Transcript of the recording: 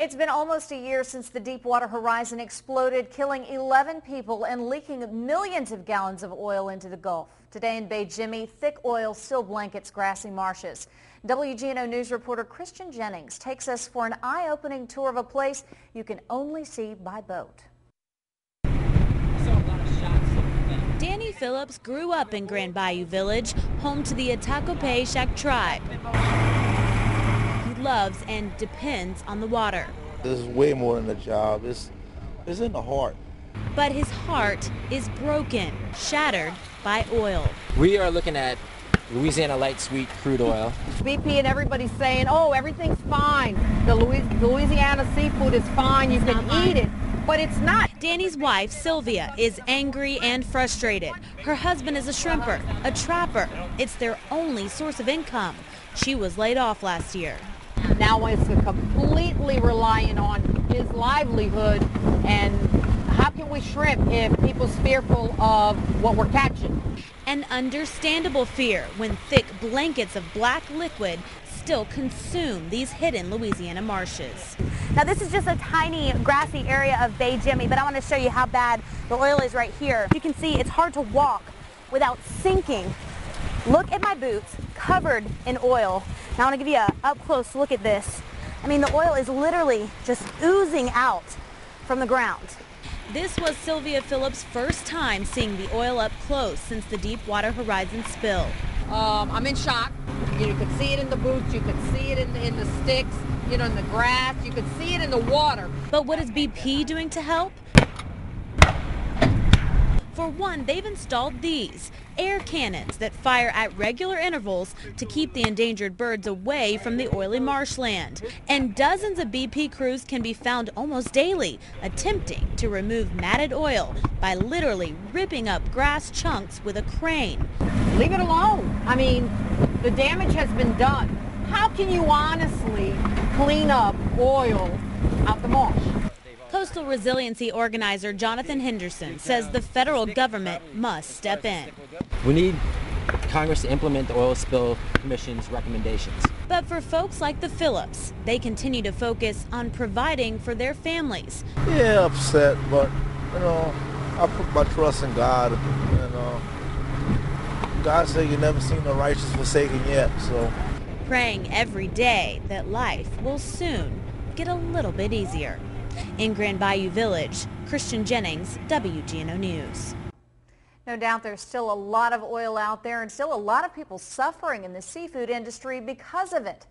It's been almost a year since the Deepwater horizon exploded, killing 11 people and leaking millions of gallons of oil into the Gulf. Today in Bay Jimmy, thick oil still blankets grassy marshes. WGNO News reporter Christian Jennings takes us for an eye-opening tour of a place you can only see by boat. Danny Phillips grew up in Grand Bayou Village, home to the Atacope tribe. He loves and depends on the water. This is way more than a job. It's in the heart. But his heart is broken, shattered by oil. We are looking at Louisiana light sweet crude oil. BP and everybody's saying, oh, everything's fine. The Louisiana seafood is fine. You can eat it. But it's not. Danny's wife, Sylvia, is angry and frustrated. Her husband is a shrimper, a trapper. It's their only source of income. She was laid off last year. Now it's completely relying on his livelihood. And how can we shrimp if people's fearful of what we're catching? An understandable fear when thick blankets of black liquid still consume these hidden Louisiana marshes. Now this is just a tiny grassy area of Bay Jimmy, but I want to show you how bad the oil is right here. You can see it's hard to walk without sinking. Look at my boots covered in oil. Now I want to give you an up-close look at this. I mean, the oil is literally just oozing out from the ground. This was Sylvia Phillips' first time seeing the oil up close since the Deepwater horizon spill. I'm in shock. You could see it in the boots, you could see it in the sticks, in the grass, you could see it in the water. But what is BP doing to help? For one, they've installed these air cannons that fire at regular intervals to keep the endangered birds away from the oily marshland. And dozens of BP crews can be found almost daily attempting to remove matted oil by literally ripping up grass chunks with a crane. Leave it alone. I mean, the damage has been done. How can you honestly clean up oil out the marsh? Coastal Resiliency organizer Jonathan Henderson says the federal government must step in. We need Congress to implement the Oil Spill Commission's recommendations. But for folks like the Phillips, they continue to focus on providing for their families. Yeah, upset, but I put my trust in God. God said you never seen the righteous forsaken yet, so. Praying every day that life will soon get a little bit easier. In Grand Bayou Village, Christian Jennings, WGNO News. No doubt there's still a lot of oil out there and still a lot of people suffering in the seafood industry because of it.